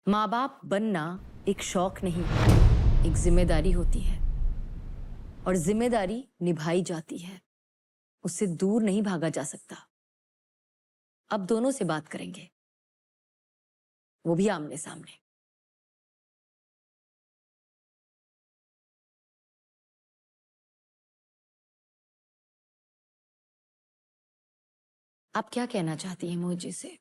माँ बाप बनना एक शौक नहीं, एक जिम्मेदारी होती है और जिम्मेदारी निभाई जाती है, उससे दूर नहीं भागा जा सकता। अब दोनों से बात करेंगे, वो भी आमने सामने। आप क्या कहना चाहती हैं मुझे से?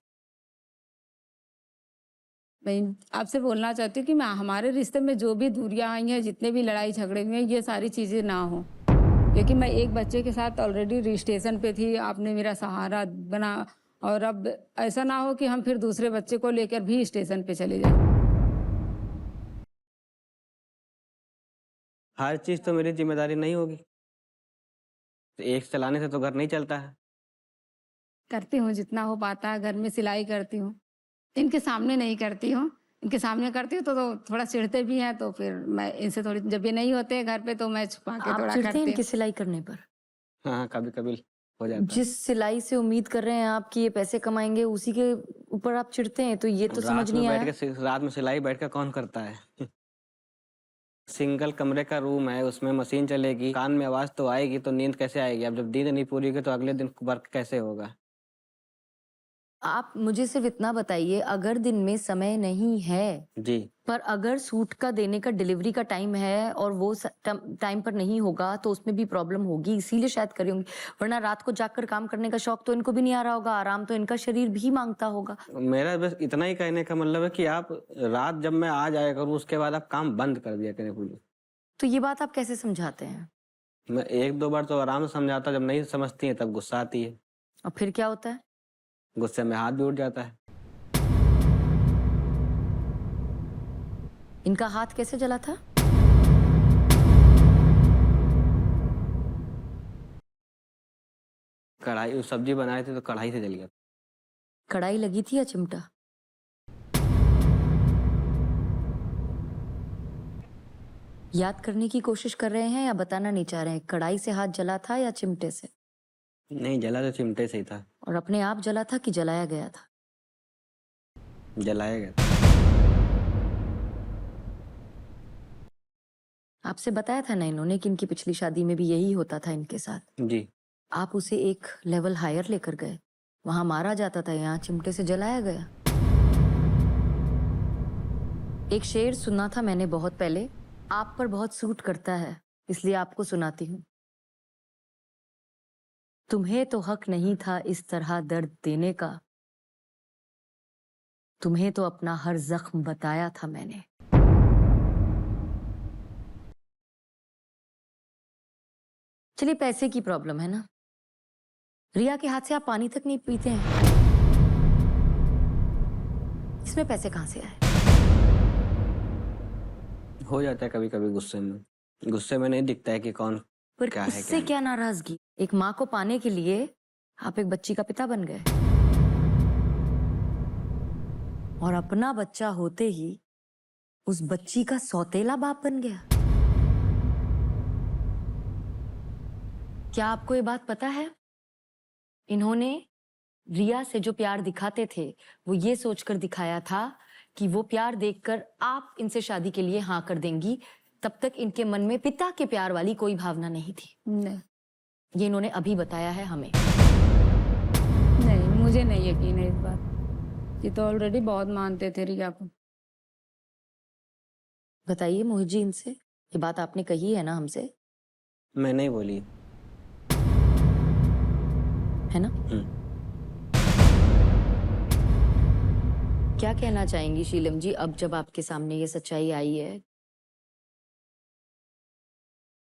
मैं आपसे बोलना चाहती हूँ कि मैं हमारे रिश्ते में जो भी दूरियां आई हैं, जितने भी लड़ाई झगड़े हुए हैं, ये सारी चीज़ें ना हो, क्योंकि मैं एक बच्चे के साथ ऑलरेडी रजिस्ट्रेशन पे थी। आपने मेरा सहारा बना और अब ऐसा ना हो कि हम फिर दूसरे बच्चे को लेकर भी स्टेशन पे चले जाएं। हर चीज़ तो मेरी ज़िम्मेदारी नहीं होगी। तो एक चलाने से तो घर नहीं चलता है। करती हूँ जितना हो पाता है, घर में सिलाई करती हूँ, इनके सामने नहीं करती हूँ। इनके सामने करती हूँ तो थोड़ा चिढ़ते भी हैं, तो फिर मैं इनसे थोड़ी, जब ये नहीं होते हैं घर पे तो मैं छुपा के आप थोड़ा चिढ़ते हैं करती इनकी हूँ। सिलाई करने पर? हाँ, कभी-कभी हो जाता है। जिस सिलाई से उम्मीद कर रहे हैं आप कि ये पैसे कमाएंगे, उसी के ऊपर आप चिढ़ते हैं, तो ये तो समझ नहीं आया। रात में सिलाई बैठ के कौन करता है? सिंगल कमरे का रूम है, उसमें मशीन चलेगी, कान में आवाज़ तो आएगी, तो नींद कैसे आएगी? अब जब नींद नहीं पूरी होगी तो अगले दिन वर्क कैसे होगा? आप मुझे सिर्फ इतना बताइए, अगर दिन में समय नहीं है, जी। पर अगर सूट का देने का डिलीवरी का टाइम है और वो टाइम पर नहीं होगा तो उसमें भी प्रॉब्लम होगी, इसीलिए शायद करी होंगी। वरना रात को जागकर काम करने का शौक तो इनको भी नहीं आ रहा होगा, आराम तो इनका शरीर भी मांगता होगा। मेरा बस इतना ही कहने का मतलब है कि आप रात जब मैं आ जाया करूँ, उसके बाद आप काम बंद कर दिया करें पूरी। तो ये बात आप कैसे समझाते हैं? मैं 1-2 बार तो आराम से समझाता हूँ, जब नहीं समझती हैं तब गुस्सा आती है। और फिर क्या होता है? गुस्से में हाथ भी उठ जाता है। इनका हाथ कैसे जला था? कढ़ाई सब्जी बनाए थे तो कढ़ाई से जल गया। कढ़ाई लगी थी या चिमटा? याद करने की कोशिश कर रहे हैं या बताना नहीं चाह रहे हैं? कढ़ाई से हाथ जला था या चिमटे से? नहीं, जला तो चिमटे से ही था। और अपने आप जला था कि जलाया गया था? जलाया गया था। आपसे बताया था ना इन्होंने कि इनकी पिछली शादी में भी यही होता था इनके साथ। जी। आप उसे एक लेवल हायर लेकर गए, वहां मारा जाता था, यहाँ चिमटे से जलाया गया। एक शेर सुना था मैंने बहुत पहले, आप पर बहुत सूट करता है, इसलिए आपको सुनाती हूँ। तुम्हें तो हक नहीं था इस तरह दर्द देने का, तुम्हें तो अपना हर जख्म बताया था मैंने। चलिए, पैसे की प्रॉब्लम है ना, रिया के हाथ से आप पानी तक नहीं पीते हैं, इसमें पैसे कहां से आए? हो जाता है कभी-कभी गुस्से में। गुस्से में नहीं दिखता है कि कौन पर क्या है, इससे क्या क्या नाराजगी? एक माँ को पाने के लिए आप एक बच्ची का पिता बन गए, और अपना बच्चा होते ही उस बच्ची का सौतेला बाप बन गया। क्या आपको ये बात पता है? इन्होंने रिया से जो प्यार दिखाते थे, वो ये सोचकर दिखाया था कि वो प्यार देखकर आप इनसे शादी के लिए हाँ कर देंगी। तब तक इनके मन में पिता के प्यार वाली कोई भावना नहीं थी। नहीं, ये इन्होंने अभी बताया है हमें। नहीं, मुझे नहीं यकीन है इस बात। ये तो ऑलरेडी बहुत मानते थे रिया को। बताइए मोहित जी, इनसे ये बात आपने कही है ना हमसे, मैं नहीं बोली। है ना? क्या कहना चाहेंगी शीलम जी, अब जब आपके सामने ये सच्चाई आई है